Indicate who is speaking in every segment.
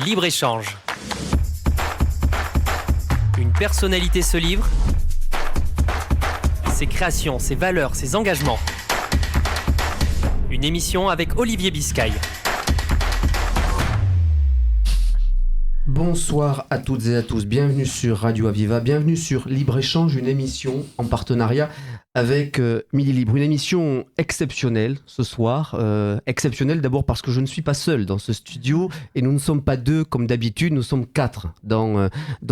Speaker 1: Libre-échange. Une personnalité se livre. Ses créations, ses valeurs, ses engagements. Une émission avec Olivier Biscay.
Speaker 2: Bonsoir à toutes et à tous, bienvenue sur Radio Aviva, bienvenue sur Libre-Échange, une émission en partenariat avec Midi Libre, une émission exceptionnelle ce soir, exceptionnelle d'abord parce que je ne suis pas seul dans ce studio et nous ne sommes pas deux comme d'habitude, nous sommes quatre dans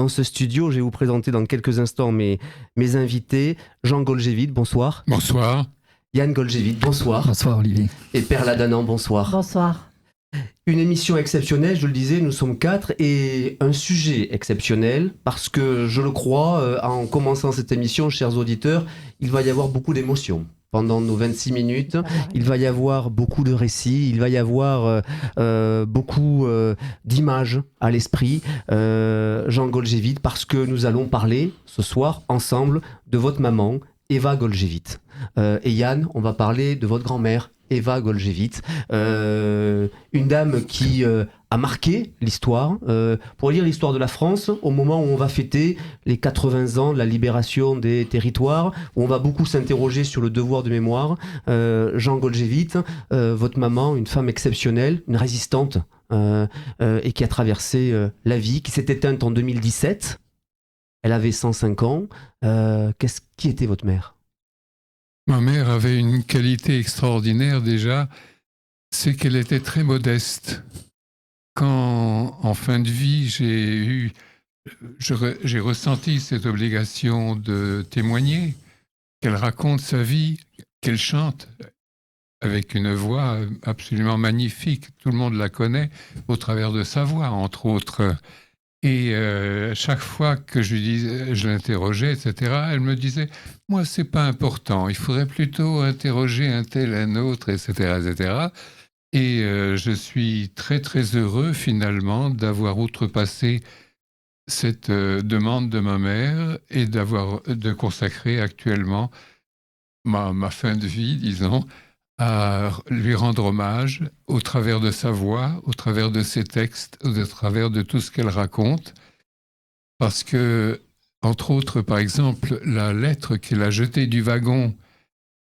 Speaker 2: ce studio. Je vais vous présenter dans quelques instants mes invités. Jean Golgevit, bonsoir.
Speaker 3: Bonsoir.
Speaker 2: Yann Golgevit, bonsoir.
Speaker 4: Bonsoir Olivier.
Speaker 2: Et Perla Danan, bonsoir.
Speaker 5: Bonsoir.
Speaker 2: Une émission exceptionnelle, je le disais, nous sommes quatre, et un sujet exceptionnel, parce que je le crois, en commençant cette émission, chers auditeurs, il va y avoir beaucoup d'émotions. Pendant nos 26 minutes, il va y avoir beaucoup de récits, il va y avoir beaucoup d'images à l'esprit. Jean Golgevit, parce que nous allons parler ce soir ensemble de votre maman, Eva Golgevit. Et Yann, on va parler de votre grand-mère, Eva Golgevit, une dame qui a marqué l'histoire, pour lire l'histoire de la France, au moment où on va fêter les 80 ans de la libération des territoires, où on va beaucoup s'interroger sur le devoir de mémoire. Jean Golgevit, votre maman, une femme exceptionnelle, une résistante, et qui a traversé la vie, qui s'est éteinte en 2017. Elle avait 105 ans. Qui était votre mère ?
Speaker 3: Ma mère avait une qualité extraordinaire déjà, c'est qu'elle était très modeste. Quand, en fin de vie, j'ai ressenti cette obligation de témoigner, qu'elle raconte sa vie, qu'elle chante avec une voix absolument magnifique. Tout le monde la connaît au travers de sa voix, entre autres. Et chaque fois que je l'interrogeais, etc., elle me disait « Moi, c'est pas important, il faudrait plutôt interroger un tel, un autre, etc. etc. » Et je suis très, très heureux, finalement, d'avoir outrepassé cette demande de ma mère et de consacrer actuellement ma fin de vie, disons, à lui rendre hommage au travers de sa voix, au travers de ses textes, au travers de tout ce qu'elle raconte. Parce que, entre autres, par exemple, la lettre qu'elle a jetée du wagon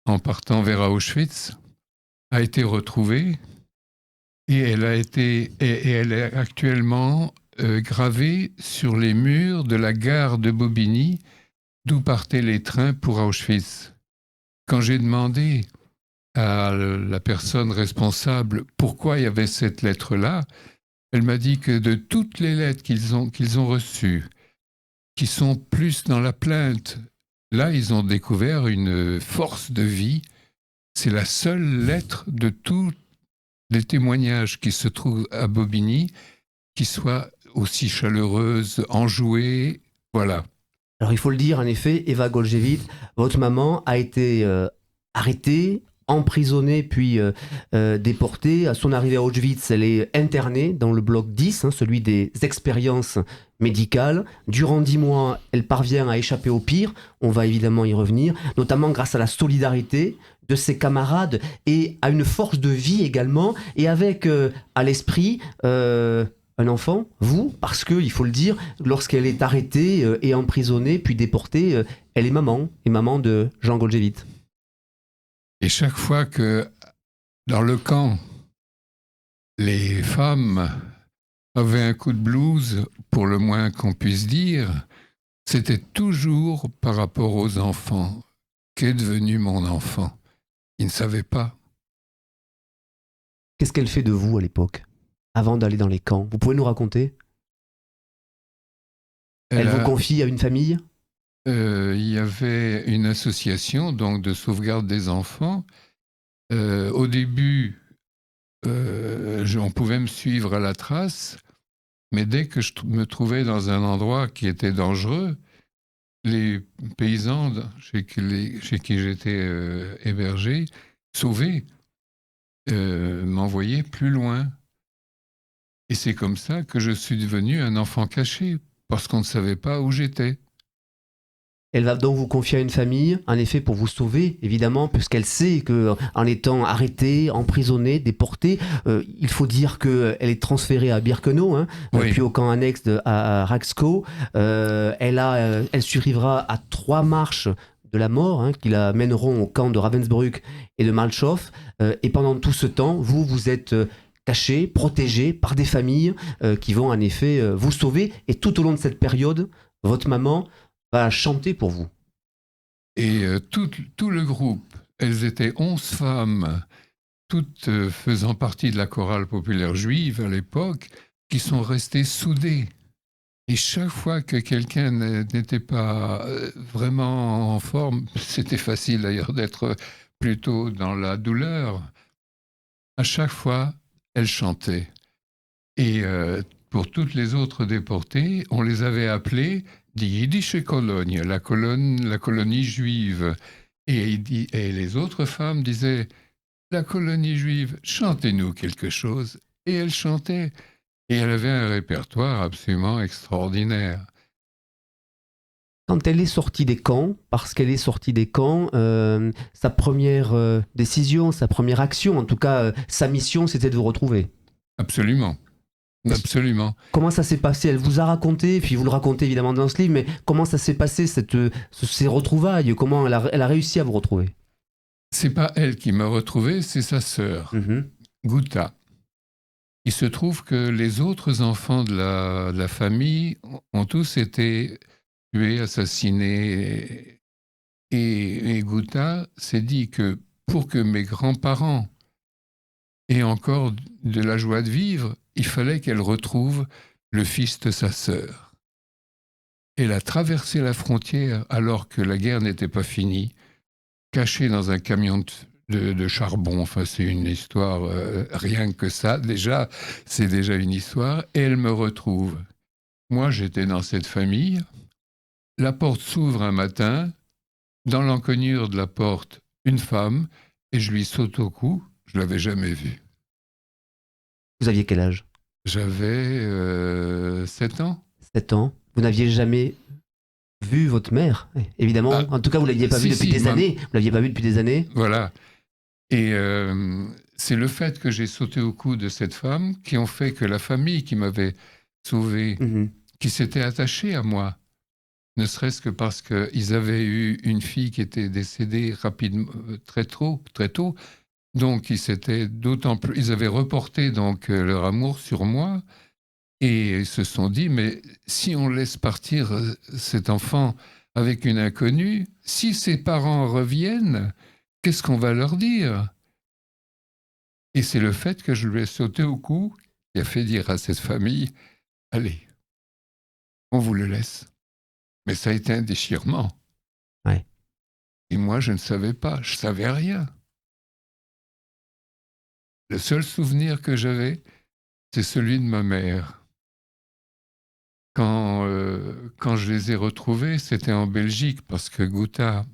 Speaker 3: en partant vers Auschwitz a été retrouvée et elle est actuellement gravée sur les murs de la gare de Bobigny, d'où partaient les trains pour Auschwitz. Quand j'ai demandé à la personne responsable pourquoi il y avait cette lettre-là, elle m'a dit que de toutes les lettres qu'ils ont reçues, qui sont plus dans la plainte, là, ils ont découvert une force de vie. C'est la seule lettre de tous les témoignages qui se trouvent à Bobigny qui soit aussi chaleureuse, enjouée, voilà.
Speaker 2: Alors il faut le dire, en effet, Eva Golgevit, votre maman a été arrêtée, emprisonnée puis déportée. À son arrivée à Auschwitz, elle est internée dans le bloc 10, celui des expériences médicales. Durant 10 mois, elle parvient à échapper au pire. On va évidemment y revenir, notamment grâce à la solidarité de ses camarades et à une force de vie également, et avec à l'esprit un enfant, vous, parce que, il faut le dire, lorsqu'elle est arrêtée et emprisonnée puis déportée, elle est maman, et maman de Jean Golgevit.
Speaker 3: Et chaque fois que, dans le camp, les femmes avaient un coup de blues, pour le moins qu'on puisse dire, c'était toujours par rapport aux enfants. Qu'est devenu mon enfant ? Ils ne savaient pas.
Speaker 2: Qu'est-ce qu'elle fait de vous à l'époque, avant d'aller dans les camps ? Vous pouvez nous raconter ? Elle vous confie à une famille ?
Speaker 3: Il y avait une association donc, de sauvegarde des enfants. Au début, on pouvait me suivre à la trace, mais dès que je me trouvais dans un endroit qui était dangereux, les paysans chez qui j'étais hébergé, sauvés, m'envoyaient plus loin. Et c'est comme ça que je suis devenu un enfant caché, parce qu'on ne savait pas où j'étais.
Speaker 2: Elle va donc vous confier à une famille, en effet, pour vous sauver, évidemment, puisqu'elle sait que en étant arrêtée, emprisonnée, déportée, il faut dire qu'elle est transférée à Birkenau, hein,
Speaker 3: Oui.
Speaker 2: puis au camp annexe à Raxco. Elle survivra à 3 marches de la mort, hein, qui la mèneront au camp de Ravensbrück et de Malchow. Et pendant tout ce temps, vous êtes caché, protégé par des familles qui vont en effet vous sauver. Et tout au long de cette période, votre maman va chanter pour vous.
Speaker 3: Et tout le groupe, elles étaient 11 femmes, toutes faisant partie de la chorale populaire juive à l'époque, qui sont restées soudées. Et chaque fois que quelqu'un n'était pas vraiment en forme, c'était facile d'ailleurs d'être plutôt dans la douleur, à chaque fois, elles chantaient. Et pour toutes les autres déportées, on les avait appelées die Jiddische Kolonie, la colonie juive. Et les autres femmes disaient, la colonie juive, chantez-nous quelque chose. Et elles chantaient. Et elle avait un répertoire absolument extraordinaire.
Speaker 2: Quand elle est sortie des camps, parce qu'elle est sortie des camps, sa première décision, sa première action, en tout cas sa mission, c'était de vous retrouver.
Speaker 3: Absolument. Absolument.
Speaker 2: Comment ça s'est passé? Elle vous a raconté, puis vous le racontez évidemment dans ce livre, mais comment ça s'est passé, ces retrouvailles? Comment elle a réussi à vous retrouver?
Speaker 3: C'est pas elle qui m'a retrouvé, c'est sa sœur, Guta. Il se trouve que les autres enfants de la famille ont tous été tués, assassinés. Et Guta s'est dit que pour que mes grands-parents aient encore de la joie de vivre, il fallait qu'elle retrouve le fils de sa sœur. Elle a traversé la frontière alors que la guerre n'était pas finie, cachée dans un camion de charbon. Enfin, c'est une histoire, rien que ça. Déjà, c'est déjà une histoire. Et elle me retrouve. Moi, j'étais dans cette famille. La porte s'ouvre un matin. Dans l'encoignure de la porte, une femme. Et je lui saute au cou. Je ne l'avais jamais vue.
Speaker 2: Vous aviez quel âge?
Speaker 3: J'avais 7 ans.
Speaker 2: 7 ans. Vous n'aviez jamais vu votre mère, évidemment. En tout cas, vous ne l'aviez pas vue depuis des années. Vous l'aviez pas vue depuis des années.
Speaker 3: Voilà. Et c'est le fait que j'ai sauté au cou de cette femme qui ont fait que la famille qui m'avait sauvé, qui s'était attachée à moi, ne serait-ce que parce qu'ils avaient eu une fille qui était décédée rapidement, très tôt. Donc, ils avaient reporté donc leur amour sur moi et ils se sont dit, mais si on laisse partir cet enfant avec une inconnue, si ses parents reviennent, qu'est-ce qu'on va leur dire? Et c'est le fait que je lui ai sauté au cou qui a fait dire à cette famille, allez, on vous le laisse. Mais ça a été un déchirement.
Speaker 2: Ouais.
Speaker 3: Et moi, je ne savais pas, je savais rien. Le seul souvenir que j'avais, c'est celui de ma mère. Quand je les ai retrouvés, c'était en Belgique, parce que Guta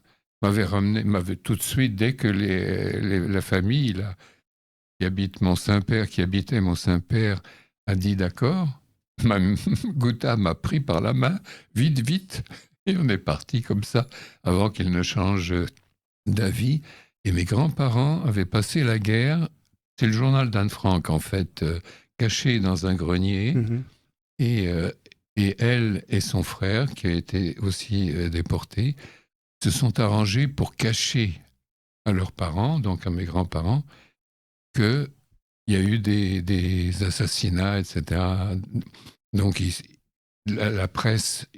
Speaker 3: m'avait tout de suite, dès que la famille là, qui habitait mon Saint-Père, a dit d'accord, Guta m'a pris par la main, vite, et on est parti comme ça, avant qu'il ne change d'avis. Et mes grands-parents avaient passé la guerre. C'est le journal d'Anne Frank, en fait, caché dans un grenier. Et elle et son frère, qui a été aussi déporté, se sont arrangés pour cacher à leurs parents, donc à mes grands-parents, qu'il y a eu des assassinats, etc. Donc la presse,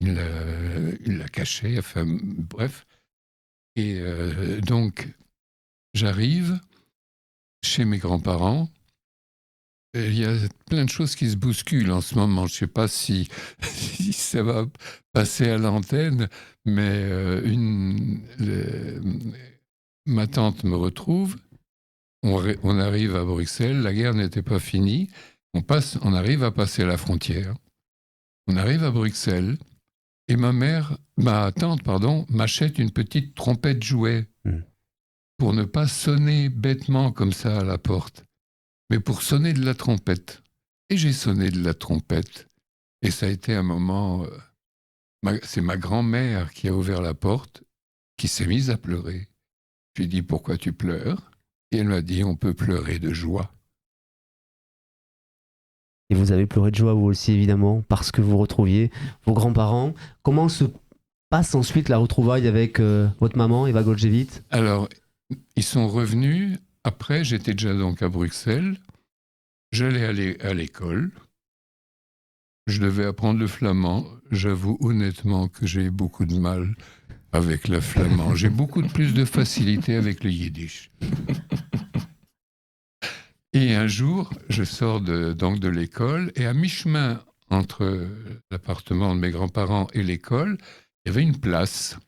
Speaker 3: il l'a caché, enfin bref. Et donc j'arrive chez mes grands-parents. Il y a plein de choses qui se bousculent en ce moment. Je ne sais pas si ça va passer à l'antenne, mais ma tante me retrouve. On arrive à Bruxelles. La guerre n'était pas finie. On arrive à passer la frontière. On arrive à Bruxelles. Et ma tante, m'achète une petite trompette jouet pour ne pas sonner bêtement comme ça à la porte, mais pour sonner de la trompette. Et j'ai sonné de la trompette. Et ça a été un moment C'est ma grand-mère qui a ouvert la porte, qui s'est mise à pleurer. Je lui ai dit, pourquoi tu pleures? Et elle m'a dit, on peut pleurer de joie.
Speaker 2: Et vous avez pleuré de joie, vous aussi, évidemment, parce que vous retrouviez vos grands-parents. Comment se passe ensuite la retrouvaille avec votre maman, Eva Goldjevit?
Speaker 3: Alors, ils sont revenus. Après, j'étais déjà donc à Bruxelles. J'allais aller à l'école. Je devais apprendre le flamand. J'avoue honnêtement que j'ai beaucoup de mal avec le flamand. J'ai beaucoup plus de facilité avec le yiddish. Et un jour, je sors donc de l'école, et à mi-chemin entre l'appartement de mes grands-parents et l'école, il y avait une place.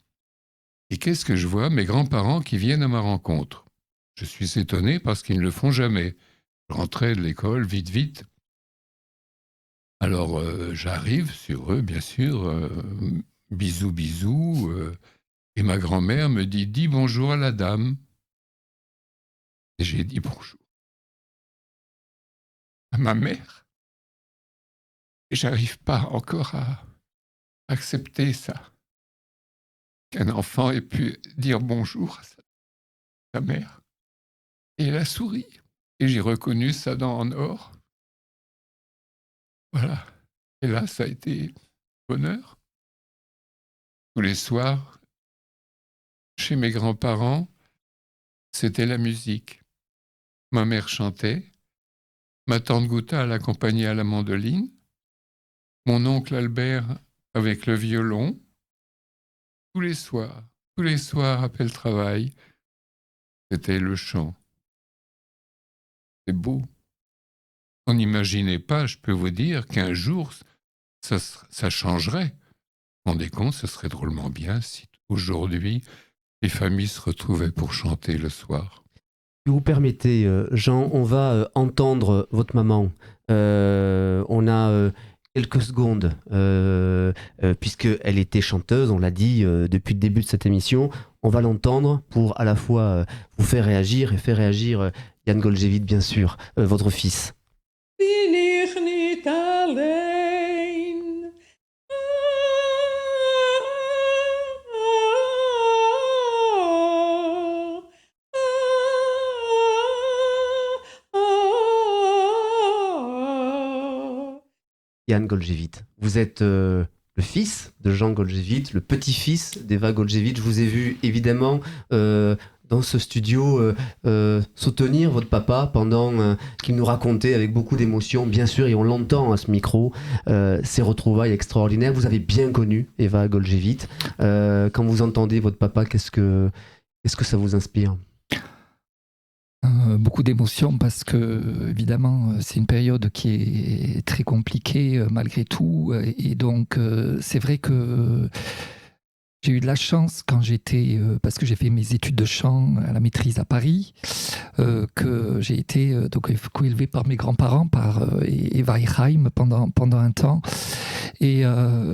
Speaker 3: Et qu'est-ce que je vois? Mes grands-parents qui viennent à ma rencontre. Je suis étonné parce qu'ils ne le font jamais. Je rentrais de l'école vite, vite. Alors, j'arrive sur eux, bien sûr, bisous, bisous, et ma grand-mère me dit « Dis bonjour à la dame ». Et j'ai dit bonjour à ma mère. Et j'arrive pas encore à accepter ça. Qu'un enfant ait pu dire bonjour à sa mère. Et elle a souri. Et j'ai reconnu sa dent en or. Voilà. Et là, ça a été bonheur. Tous les soirs, chez mes grands-parents, c'était la musique. Ma mère chantait. Ma tante Gouta l'accompagnait à la mandoline. Mon oncle Albert avec le violon. Tous les soirs après le travail, c'était le chant. C'est beau. On n'imaginait pas, je peux vous dire, qu'un jour, ça changerait. Vous vous rendez compte, ce serait drôlement bien si aujourd'hui, les familles se retrouvaient pour chanter le soir.
Speaker 2: Si vous permettez, Jean, on va entendre votre maman. On a quelques secondes, puisqu'elle était chanteuse, on l'a dit depuis le début de cette émission. On va l'entendre pour à la fois vous faire réagir et faire réagir Jan Goldjevit, bien sûr, votre fils.
Speaker 4: Bin ich nicht allein.
Speaker 2: Jan Goldjevit, vous êtes le fils de Jean Goldjevit, le petit-fils d'Eva Goldjevit. Je vous ai vu évidemment dans ce studio soutenir votre papa pendant qu'il nous racontait avec beaucoup d'émotion, bien sûr, et on l'entend à ce micro, ces retrouvailles extraordinaires. Vous avez bien connu Eva Goldjevit. Quand vous entendez votre papa, qu'est-ce que ça vous inspire ?
Speaker 5: Beaucoup d'émotions parce que, évidemment, c'est une période qui est très compliquée malgré tout. Et donc, c'est vrai que j'ai eu de la chance quand j'étais, parce que j'ai fait mes études de chant à la maîtrise à Paris, que j'ai été donc élevé par mes grands-parents, par Eva Eichheim pendant un temps. Et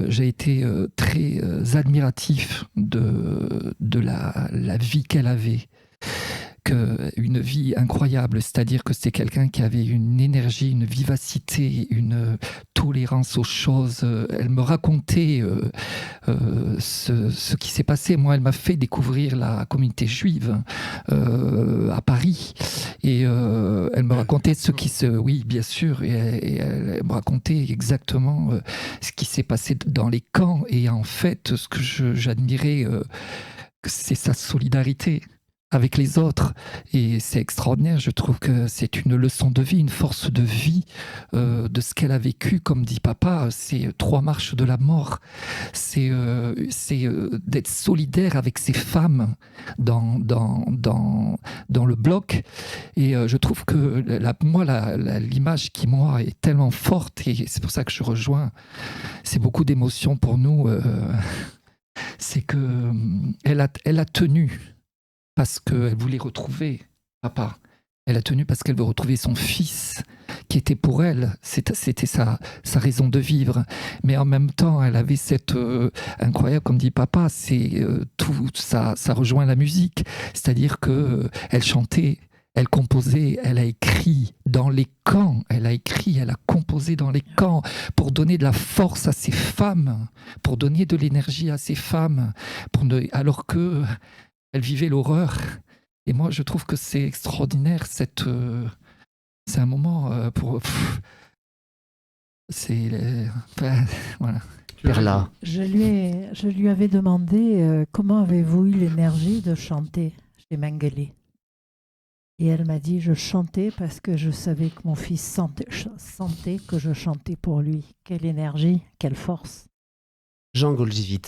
Speaker 5: j'ai été très admiratif de la vie qu'elle avait. Une vie incroyable, c'est-à-dire que c'était quelqu'un qui avait une énergie, une vivacité, une tolérance aux choses. Elle me racontait ce qui s'est passé. Moi, elle m'a fait découvrir la communauté juive à Paris, et elle me racontait oui, bien sûr, et elle me racontait exactement ce qui s'est passé dans les camps. Et en fait, ce que j'admirais, c'est sa solidarité avec les autres, et c'est extraordinaire. Je trouve que c'est une leçon de vie, une force de vie de ce qu'elle a vécu. Comme dit papa, c'est 3 marches de la mort, c'est d'être solidaire avec ces femmes dans le bloc. Et je trouve que l'image qui moi est tellement forte, et c'est pour ça que je rejoins, c'est beaucoup d'émotions pour nous, c'est que elle a tenu parce qu'elle voulait retrouver papa. Elle a tenu parce qu'elle veut retrouver son fils, qui était pour elle, c'était sa raison de vivre. Mais en même temps, elle avait cette incroyable, comme dit papa, c'est tout ça rejoint la musique. C'est-à-dire que elle chantait Elle composait, elle a écrit dans les camps, elle a composé dans les camps pour donner de la force à ces femmes, pour donner de l'énergie à ces femmes, alors que elle vivait l'horreur. Et moi, je trouve que c'est extraordinaire. C'est un moment pour. Voilà.
Speaker 2: Perla.
Speaker 6: Je lui avais demandé comment avez-vous eu l'énergie de chanter chez Mengele. Et elle m'a dit, je chantais parce que je savais que mon fils sentait que je chantais pour lui. Quelle énergie, quelle force.
Speaker 2: Jean Goljevit,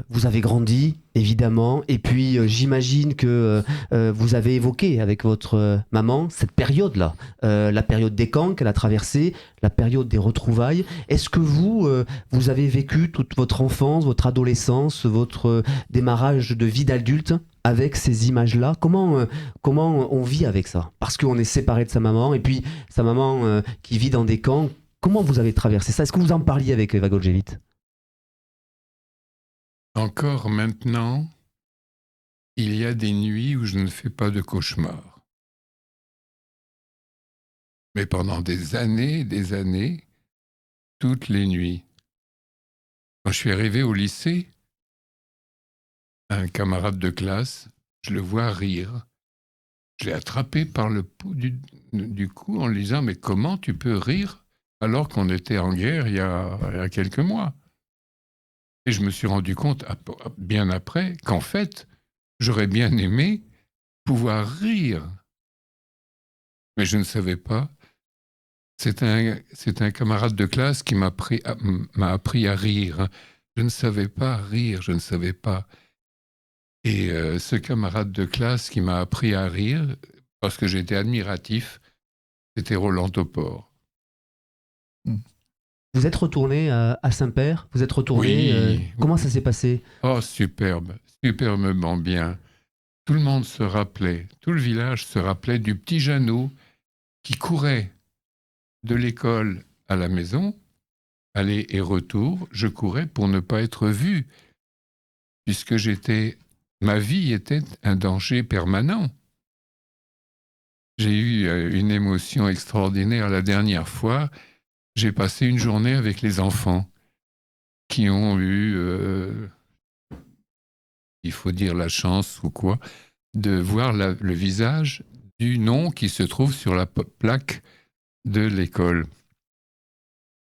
Speaker 2: vous avez grandi, évidemment, et puis j'imagine que vous avez évoqué avec votre maman cette période-là, la période des camps qu'elle a traversée, la période des retrouvailles. Est-ce que vous avez vécu toute votre enfance, votre adolescence, votre démarrage de vie d'adulte avec ces images-là? Comment on vit avec ça? Parce qu'on est séparé de sa maman, et puis sa maman qui vit dans des camps. Comment vous avez traversé ça? Est-ce que vous en parliez avec Eva Goljevit?
Speaker 3: Encore maintenant, il y a des nuits où je ne fais pas de cauchemars. Mais pendant des années, toutes les nuits. Quand je suis arrivé au lycée, un camarade de classe, je le vois rire. Je l'ai attrapé par le bout du cou en lui disant « Mais comment tu peux rire alors qu'on était en guerre il y a quelques mois ?» Et je me suis rendu compte, bien après, qu'en fait, j'aurais bien aimé pouvoir rire. Mais je ne savais pas. C'est un camarade de classe qui m'a appris à rire. Je ne savais pas rire, je ne savais pas. Et ce camarade de classe qui m'a appris à rire, parce que j'étais admiratif, c'était Roland Topor.
Speaker 2: Vous êtes retourné à Saint-Père? Vous êtes retourné
Speaker 3: Oui.
Speaker 2: Comment ça s'est passé?
Speaker 3: Oh, superbement bien. Tout le monde se rappelait, tout le village se rappelait du petit Jeannot qui courait de l'école à la maison, aller et retour. Je courais pour ne pas être vu, puisque ma vie était un danger permanent. J'ai eu une émotion extraordinaire la dernière fois. J'ai passé une journée avec les enfants qui ont eu, il faut dire la chance ou quoi, de voir le visage du nom qui se trouve sur la plaque de l'école.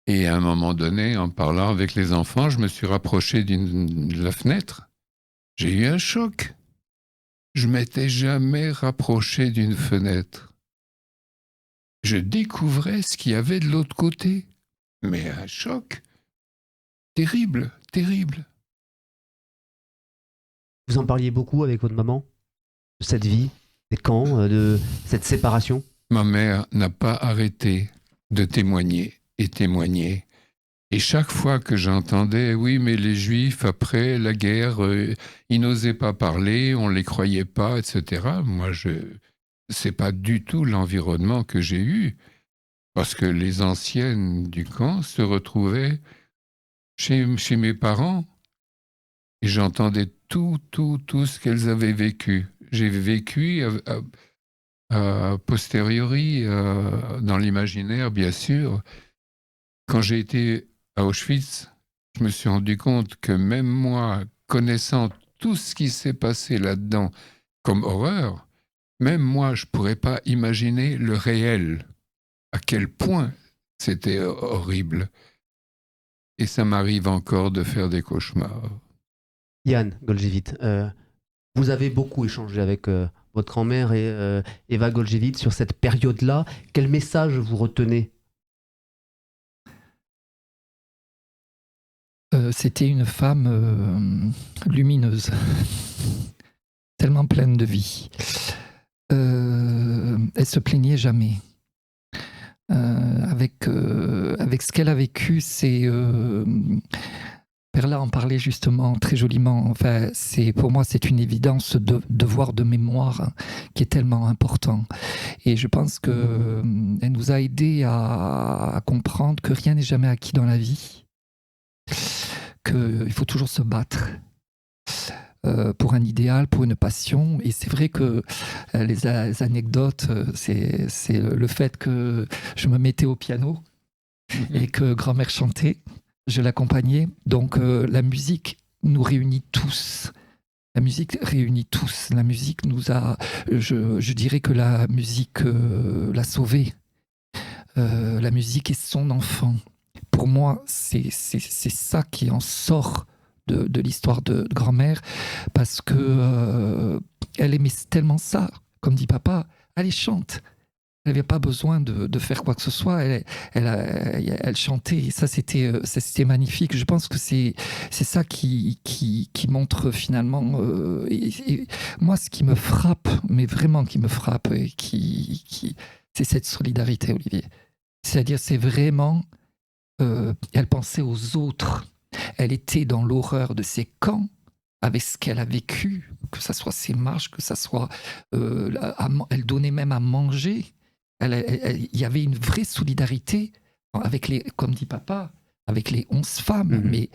Speaker 3: Et à un moment donné, en parlant avec les enfants, je me suis rapproché de la fenêtre. J'ai eu un choc. Je m'étais jamais rapproché d'une fenêtre. Je découvrais ce qu'il y avait de l'autre côté. Mais un choc terrible, terrible.
Speaker 2: Vous en parliez beaucoup avec votre maman de cette vie, des camps, de cette séparation?
Speaker 3: Ma mère n'a pas arrêté de témoigner et témoigner. Et chaque fois que j'entendais, oui, mais les Juifs, après la guerre, ils n'osaient pas parler, on ne les croyait pas, etc. Moi, c'est pas du tout l'environnement que j'ai eu. Parce que les anciennes du camp se retrouvaient chez mes parents. Et j'entendais tout ce qu'elles avaient vécu. J'ai vécu a posteriori, dans l'imaginaire, bien sûr. Quand j'ai été à Auschwitz, je me suis rendu compte que même moi, connaissant tout ce qui s'est passé là-dedans comme horreur, même moi, je ne pourrais pas imaginer le réel, à quel point c'était horrible. Et ça m'arrive encore de faire des cauchemars.
Speaker 2: Yann Goljevit, vous avez beaucoup échangé avec votre grand-mère et Eva Goljevit sur cette période-là. Quel message vous retenez?
Speaker 5: C'était une femme lumineuse, tellement pleine de vie. Elle se plaignait jamais. Avec ce qu'elle a vécu, Perla en parlait justement très joliment. Enfin, pour moi, c'est une évidence, ce devoir de mémoire qui est tellement important. Et je pense qu'elle nous a aidés à comprendre que rien n'est jamais acquis dans la vie, qu'il faut toujours se battre. pour un idéal, pour une passion. Et c'est vrai que les anecdotes, c'est le fait que je me mettais au piano et que grand-mère chantait, je l'accompagnais. Donc la musique nous réunit tous. La musique réunit tous. La musique nous a... Je dirais que la musique l'a sauvé. La musique est son enfant. Pour moi, c'est ça qui en sort de l'histoire de grand-mère, parce que elle aimait tellement ça. Comme dit papa, allez, chante. Elle n'avait pas besoin de faire quoi que ce soit. Elle chantait. Et ça, c'était magnifique. Je pense que c'est ça qui montre finalement... et moi, ce qui me frappe, mais vraiment qui me frappe, et c'est cette solidarité, Olivier. C'est-à-dire, c'est vraiment... elle pensait aux autres. Elle était dans l'horreur de ces camps, avec ce qu'elle a vécu, que ça soit ses marches, que ça soit... elle donnait même à manger. Il y avait une vraie solidarité avec les, comme dit papa, avec les 11 femmes. Mais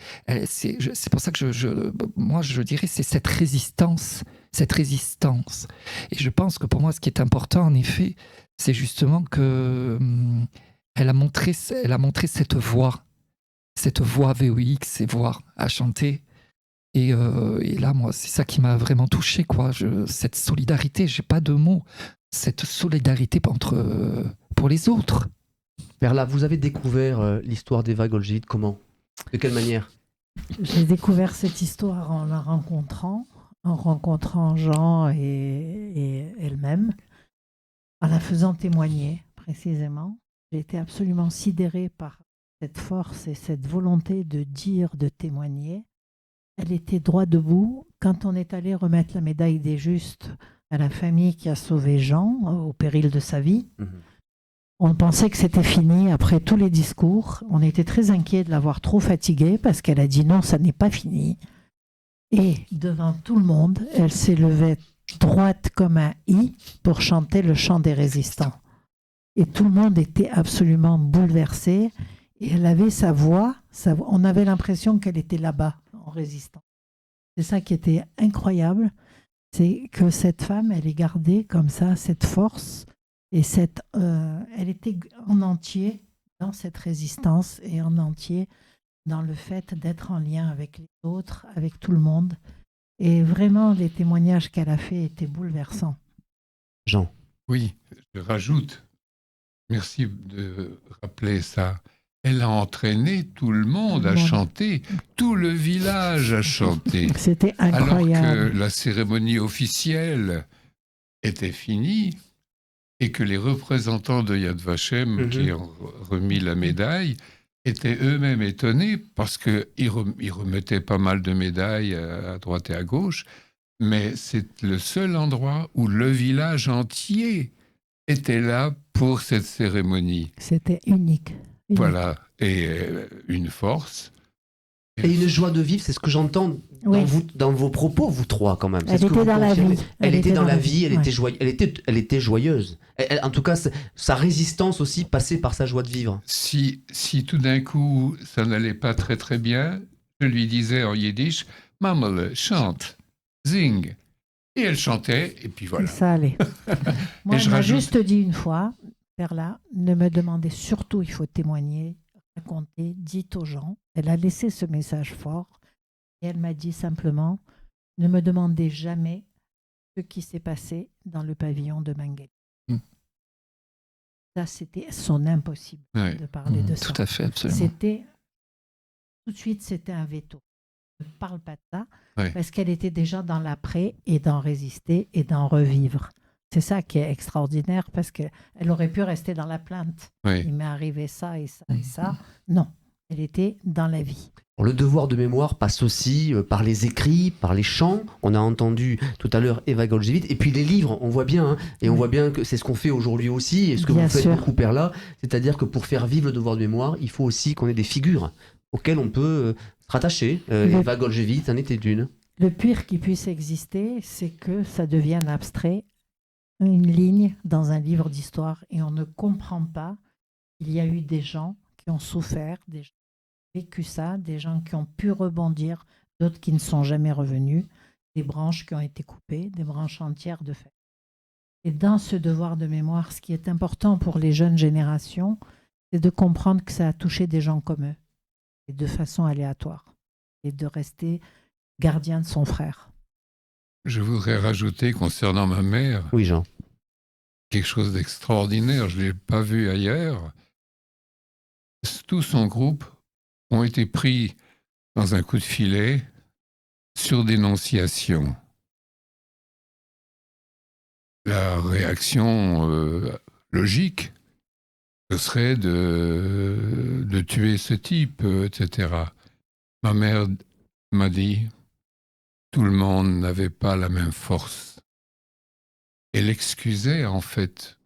Speaker 5: c'est pour ça que moi, je dirais, c'est cette résistance. Et je pense que pour moi, ce qui est important, en effet, c'est justement que elle a montré cette voix VOX, ces voix à chanter. Et là, moi, c'est ça qui m'a vraiment touché, quoi. Cette solidarité, j'ai pas de mots. Cette solidarité pour les autres.
Speaker 2: Perla, vous avez découvert l'histoire d'Eva Golgitt comment? De quelle manière?
Speaker 6: J'ai découvert cette histoire en la rencontrant Jean et elle-même, en la faisant témoigner précisément. J'ai été absolument sidérée par cette force et cette volonté de dire, de témoigner. Elle était droit debout. Quand on est allé remettre la médaille des Justes à la famille qui a sauvé Jean au péril de sa vie, on pensait que c'était fini après tous les discours. On était très inquiets de l'avoir trop fatiguée parce qu'elle a dit non, ça n'est pas fini. Et devant tout le monde, elle s'est levée droite comme un i pour chanter le chant des résistants. Et tout le monde était absolument bouleversé. Et elle avait sa voix. On avait l'impression qu'elle était là-bas, en résistant. C'est ça qui était incroyable. C'est que cette femme, elle est gardée comme ça, cette force. Et elle était en entier dans cette résistance et en entier dans le fait d'être en lien avec les autres, avec tout le monde. Et vraiment, les témoignages qu'elle a faits étaient bouleversants.
Speaker 2: Jean.
Speaker 3: Oui, je rajoute. Merci de rappeler ça. Elle a entraîné tout le monde à chanter, tout le village a chanté.
Speaker 6: C'était incroyable.
Speaker 3: Alors que la cérémonie officielle était finie et que les représentants de Yad Vashem qui ont remis la médaille étaient eux-mêmes étonnés parce qu'ils remettaient pas mal de médailles à droite et à gauche, mais c'est le seul endroit où le village entier était là pour cette cérémonie.
Speaker 6: C'était unique.
Speaker 3: Voilà, et une force.
Speaker 2: Et une joie de vivre, c'est ce que j'entends dans vos propos, vous trois, quand même.
Speaker 6: Elle était dans la vie.
Speaker 2: Elle était dans la vie, elle était joyeuse. En tout cas, sa résistance aussi passait par sa joie de vivre.
Speaker 3: Si tout d'un coup, ça n'allait pas très très bien, je lui disais en yiddish, « Mamele, chante, zing ». Et elle chantait, et puis voilà.
Speaker 6: Et ça allait. Moi, elle m'a juste dit une fois, Perla, ne me demandez surtout, il faut témoigner, raconter, dites aux gens. Elle a laissé ce message fort et elle m'a dit simplement, ne me demandez jamais ce qui s'est passé dans le pavillon de Mengele. Ça, c'était son impossible de parler de ça.
Speaker 5: Tout à fait, absolument.
Speaker 6: Tout de suite, c'était un veto. Ne parle pas de ça, parce qu'elle était déjà dans l'après et d'en résister et d'en revivre. C'est ça qui est extraordinaire, parce qu'elle aurait pu rester dans la plainte. Il m'est arrivé ça et ça et ça. Non, elle était dans la vie.
Speaker 2: Le devoir de mémoire passe aussi par les écrits, par les chants. On a entendu tout à l'heure Eva Golgitt, et puis les livres, on voit bien, et on voit bien que c'est ce qu'on fait aujourd'hui aussi, et ce que vous faites beaucoup, Perla, c'est-à-dire que pour faire vivre le devoir de mémoire, il faut aussi qu'on ait des figures auxquelles on peut se rattacher. Eva Golgitt en était une.
Speaker 6: Le pire qui puisse exister, c'est que ça devienne abstrait, une ligne dans un livre d'histoire, et on ne comprend pas qu'il y a eu des gens qui ont souffert, des gens qui ont vécu ça, des gens qui ont pu rebondir, d'autres qui ne sont jamais revenus. des branches qui ont été coupées, des branches entières de feuilles. Et dans ce devoir de mémoire, ce qui est important pour les jeunes générations, c'est de comprendre que ça a touché des gens comme eux, et de façon aléatoire, et de rester gardien de son frère.
Speaker 3: Je voudrais rajouter concernant ma mère
Speaker 2: Oui, Jean.
Speaker 3: quelque chose d'extraordinaire. Je ne l'ai pas vu ailleurs. Tout son groupe ont été pris dans un coup de filet sur dénonciation. La réaction logique, ce serait de tuer ce type, etc. Ma mère m'a dit, tout le monde n'avait pas la même force. Elle excusait, en fait,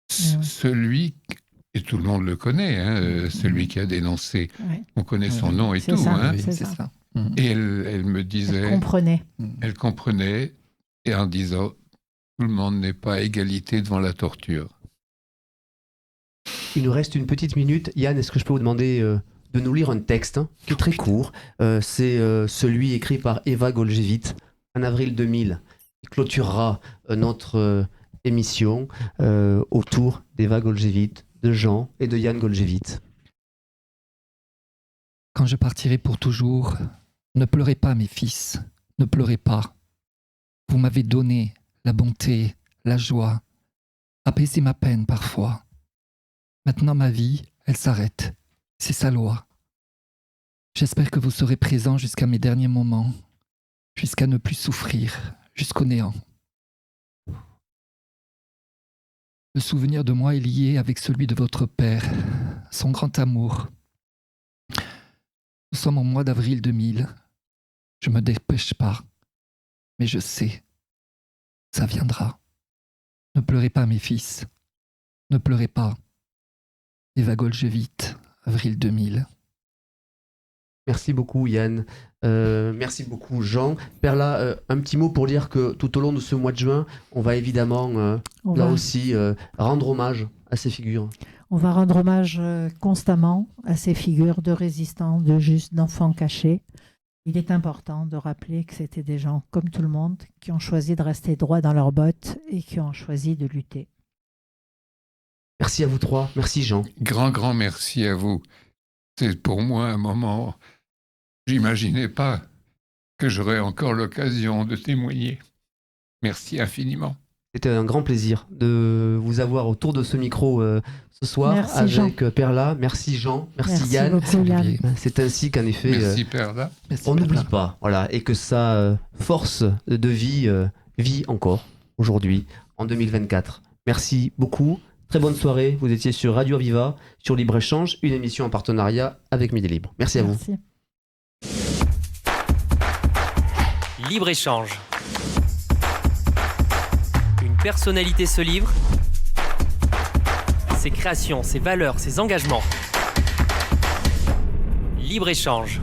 Speaker 3: celui, et tout le monde le connaît, hein, celui qui a dénoncé.
Speaker 6: Ouais.
Speaker 3: On connaît son nom et
Speaker 6: C'est
Speaker 3: tout.
Speaker 6: ça,
Speaker 3: Hein.
Speaker 6: c'est
Speaker 5: c'est
Speaker 6: ça.
Speaker 5: ça.
Speaker 3: Et elle me disait,
Speaker 6: Elle comprenait.
Speaker 3: elle comprenait, et en disant, tout le monde n'est pas à égalité devant la torture.
Speaker 2: Il nous reste une petite minute. Yann, est-ce que je peux vous demander de nous lire un texte qui est très court? C'est celui écrit par Eva Goljevic en avril 2000. Il clôturera notre émission autour d'Eva Goljevic, de Jean et de Yann Goljevic.
Speaker 5: Quand je partirai pour toujours, ne pleurez pas, mes fils, ne pleurez pas. Vous m'avez donné la bonté, la joie, apaisé ma peine parfois. Maintenant ma vie, elle s'arrête. C'est sa loi. J'espère que vous serez présents jusqu'à mes derniers moments, jusqu'à ne plus souffrir, jusqu'au néant. Le souvenir de moi est lié avec celui de votre père, son grand amour. Nous sommes au mois d'avril 2000. Je me dépêche pas, mais je sais, ça viendra. Ne pleurez pas, mes fils. Ne pleurez pas. Eva Goljevic, avril 2000.
Speaker 2: Merci beaucoup Yann, merci beaucoup Jean. Perla, un petit mot pour dire que tout au long de ce mois de juin, on va évidemment aussi rendre hommage à ces figures.
Speaker 6: On va rendre hommage constamment à ces figures de résistants, de justes, d'enfants cachés. Il est important de rappeler que c'était des gens comme tout le monde qui ont choisi de rester droits dans leurs bottes et qui ont choisi de lutter.
Speaker 2: Merci à vous trois, merci Jean.
Speaker 3: Grand merci à vous. C'est pour moi un moment, j'imaginais pas que j'aurais encore l'occasion de témoigner. Merci infiniment.
Speaker 2: C'était un grand plaisir de vous avoir autour de ce micro ce soir.
Speaker 6: Merci,
Speaker 2: avec Perla. Merci Jean, merci Yann.
Speaker 6: Beaucoup, Yann.
Speaker 2: C'est ainsi qu'en effet,
Speaker 3: Merci Perla.
Speaker 2: on n'oublie pas, voilà, et que sa force de vie vit encore aujourd'hui, en 2024. Merci beaucoup. Très bonne soirée. Vous étiez sur Radio Aviva, sur Libre-Échange, une émission en partenariat avec Midi Libre. Merci à vous.
Speaker 6: Merci.
Speaker 1: Libre-Échange. Une personnalité se livre. Ses créations, ses valeurs, ses engagements. Libre-Échange.